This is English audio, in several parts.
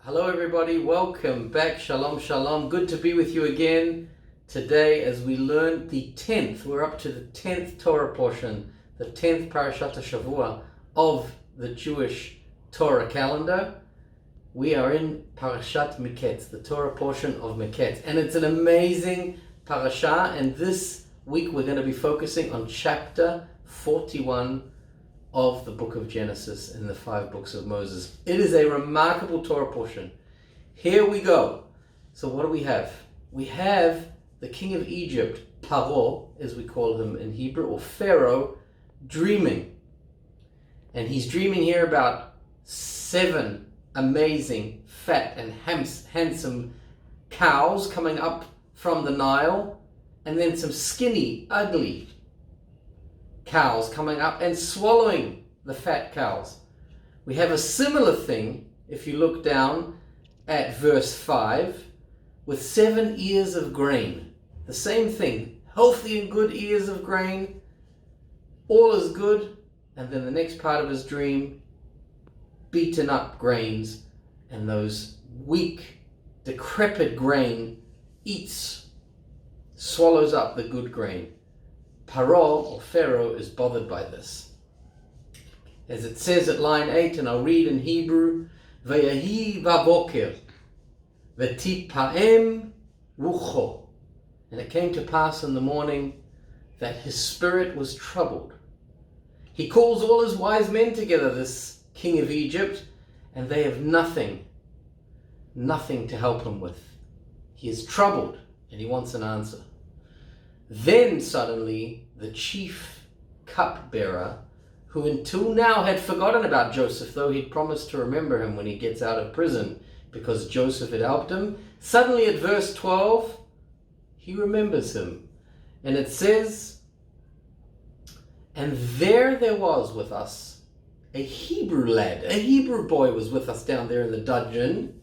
Hello everybody, welcome back. Shalom, shalom. Good to be with you again today as we learn the 10th. We're up to the 10th Torah portion, the 10th Parashat Shavua of the Jewish Torah calendar. We are in Parasha Miketz, the Torah portion of Miketz. And it's an amazing parasha, and this week we're going to be focusing on chapter 41 of the book of Genesis and the 5 books of Moses. It is a remarkable Torah portion. Here we go. So what do we have? We have the king of Egypt, Paro, as we call him in Hebrew, or Pharaoh, dreaming. And he's dreaming here about 7 amazing, fat and handsome cows coming up from the Nile, and then some skinny, ugly cows coming up and swallowing the fat cows. We have a similar thing if you look down at verse 5 with 7 ears of grain. The same thing, healthy and good ears of grain, all is good, and then the next part of his dream, beaten up grains, and those weak, decrepit grain swallows up the good grain. Paro, or Pharaoh, is bothered by this. As it says at line 8, and I'll read in Hebrew, Vayahi vaboker, v'tipaem rucho. And it came to pass in the morning that his spirit was troubled. He calls all his wise men together, this king of Egypt, and they have nothing to help him with. He is troubled, and he wants an answer. Then suddenly the chief cupbearer, who until now had forgotten about Joseph, though he'd promised to remember him when he gets out of prison because Joseph had helped him, suddenly at verse 12, he remembers him. And it says, and there was with us a Hebrew lad, a Hebrew boy was with us down there in the dungeon.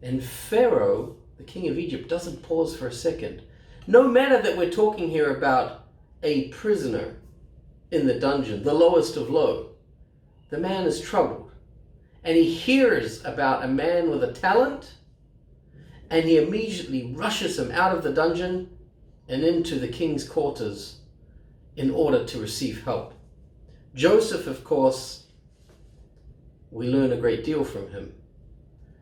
And Pharaoh, the king of Egypt, doesn't pause for a second. No matter that we're talking here about a prisoner in the dungeon, the lowest of low, the man is troubled. And he hears about a man with a talent, and he immediately rushes him out of the dungeon and into the king's quarters in order to receive help. Joseph, of course, we learn a great deal from him.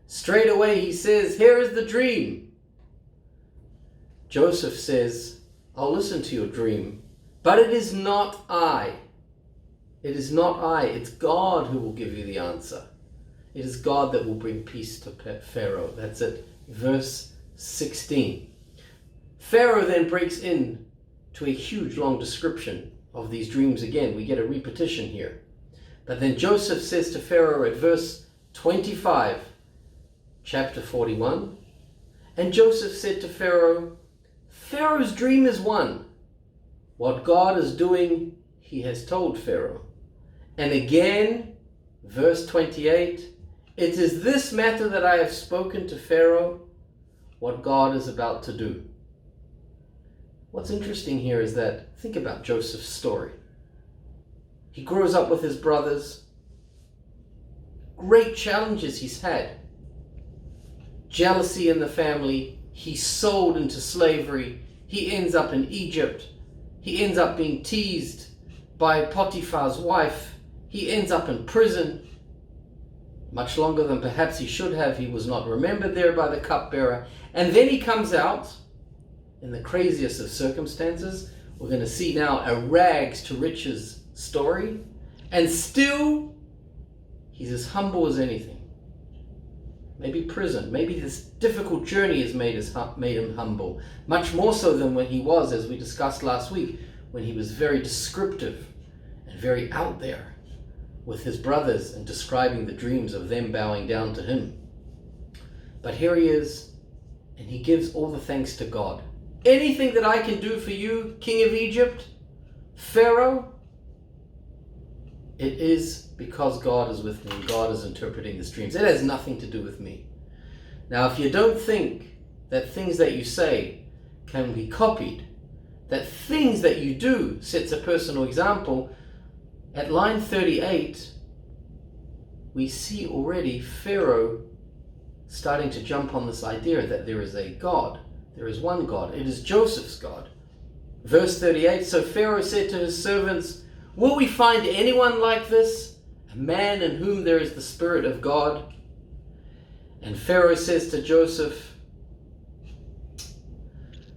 Straight away he says, here is the dream. Joseph says, I'll listen to your dream, but it is not I. It is not I. It's God who will give you the answer. It is God that will bring peace to Pharaoh. That's it. Verse 16. Pharaoh then breaks in to a huge long description of these dreams again. We get a repetition here. But then Joseph says to Pharaoh at verse 25, chapter 41, and Joseph said to Pharaoh, Pharaoh's dream is one. What God is doing, he has told Pharaoh. And again, verse 28, it is this matter that I have spoken to Pharaoh, what God is about to do. What's interesting here is that, think about Joseph's story. He grows up with his brothers. Great challenges he's had. Jealousy in the family. He's sold into slavery. He ends up in Egypt. He ends up being teased by Potiphar's wife. He ends up in prison. Much longer than perhaps he should have. He was not remembered there by the cupbearer. And then he comes out in the craziest of circumstances. We're going to see now a rags to riches story. And still, he's as humble as anything. Maybe prison, maybe this difficult journey has made him humble. Much more so than when he was, as we discussed last week, when he was very descriptive and very out there with his brothers and describing the dreams of them bowing down to him. But here he is, and he gives all the thanks to God. Anything that I can do for you, King of Egypt, Pharaoh, it is because God is with me and God is interpreting these dreams. It has nothing to do with me. Now, if you don't think that things that you say can be copied, that things that you do sets a personal example, at line 38, we see already Pharaoh starting to jump on this idea that there is a God. There is one God. It is Joseph's God. Verse 38, so Pharaoh said to his servants, will we find anyone like this, a man in whom there is the Spirit of God? And Pharaoh says to Joseph,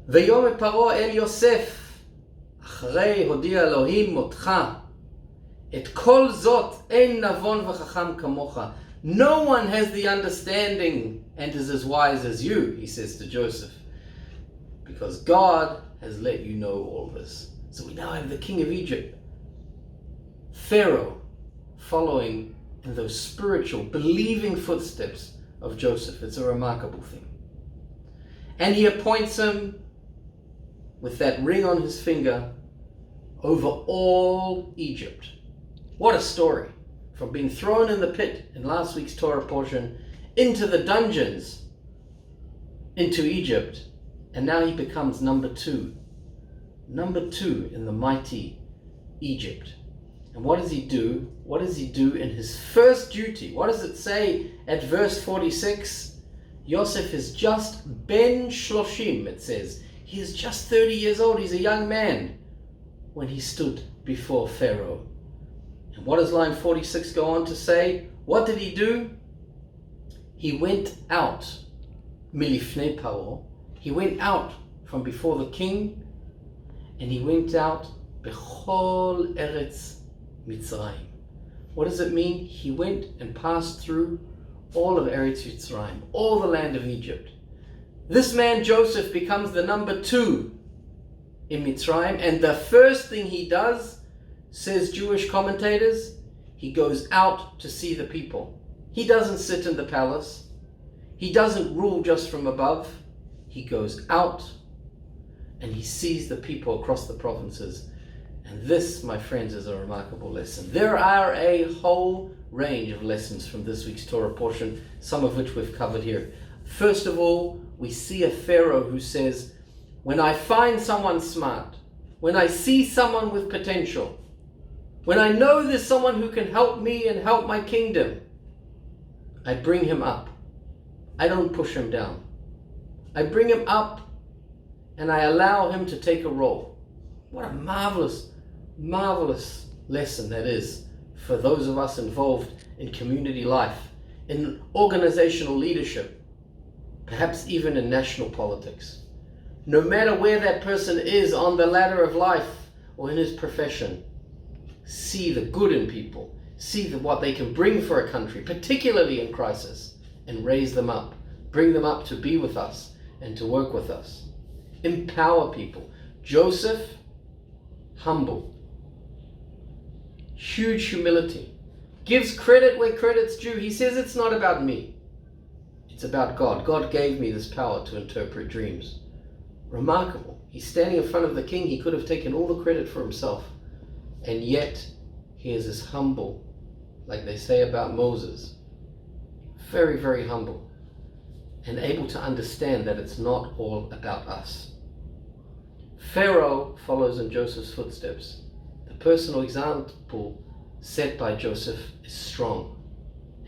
ויאמר פרעה אל יוסף, אחרי הודיע אלוהים מותך, את כל זאת אין נבון וחכם כמוך. No one has the understanding and is as wise as you, he says to Joseph, because God has let you know all this. So we now have the king of Egypt, Pharaoh, following in those spiritual, believing footsteps of Joseph. It's a remarkable thing. And he appoints him with that ring on his finger over all Egypt. What a story. From being thrown in the pit in last week's Torah portion, into the dungeons, into Egypt, and now he becomes number two in the mighty Egypt. And what does he do? What does he do in his first duty? What does it say at verse 46? Yosef is just ben shloshim, it says. He is just 30 years old. He's a young man when he stood before Pharaoh. And what does line 46 go on to say? What did he do? He went out, milifnei paro. He went out from before the king, and he went out bechol eretz Mitzrayim. What does it mean? He went and passed through all of Eretz Mitzrayim, all the land of Egypt. This man Joseph becomes the number 2 in Mitzrayim, and the first thing he does, says Jewish commentators, he goes out to see the people. He doesn't sit in the palace. He doesn't rule just from above. He goes out and he sees the people across the provinces. And this, my friends, is a remarkable lesson. There are a whole range of lessons from this week's Torah portion, some of which we've covered here. First of all, we see a Pharaoh who says, when I find someone smart, when I see someone with potential, when I know there's someone who can help me and help my kingdom, I bring him up. I don't push him down. I bring him up and I allow him to take a role. What a marvelous, marvelous lesson that is for those of us involved in community life, in organizational leadership, perhaps even in national politics. No matter where that person is on the ladder of life or in his profession, see the good in people, see what they can bring for a country, particularly in crisis, and raise them up, bring them up to be with us and to work with us. Empower people. Joseph, humble, huge humility, gives credit where credit's due. He says, it's not about me, it's about God. God gave me this power to interpret dreams. Remarkable. He's standing in front of the king. He could have taken all the credit for himself, and yet he is as humble, like they say about Moses, very, very humble, and able to understand that it's not all about us. Pharaoh follows in Joseph's footsteps. The personal example set by Joseph is strong,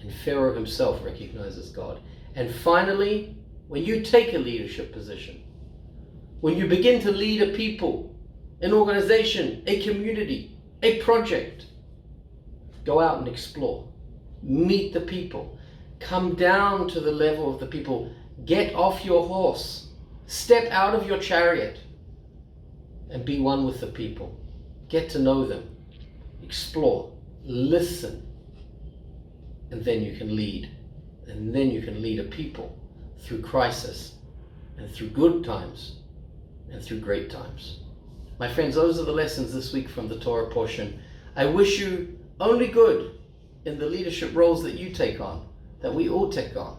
and Pharaoh himself recognizes God. And finally, when you take a leadership position, when you begin to lead a people, an organization, a community, a project, go out and explore. Meet the people. Come down to the level of the people. Get off your horse. Step out of your chariot and be one with the people. Get to know them. Explore. Listen. And then you can lead. And then you can lead a people through crisis and through good times and through great times. My friends, those are the lessons this week from the Torah portion. I wish you only good in the leadership roles that you take on, that we all take on.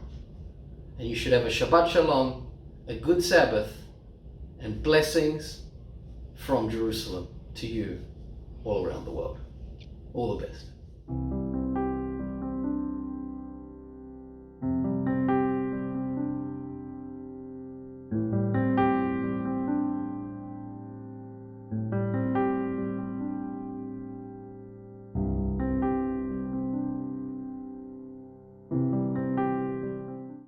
And you should have a Shabbat Shalom, a good Sabbath, and blessings from Jerusalem to you all around the world. All the best.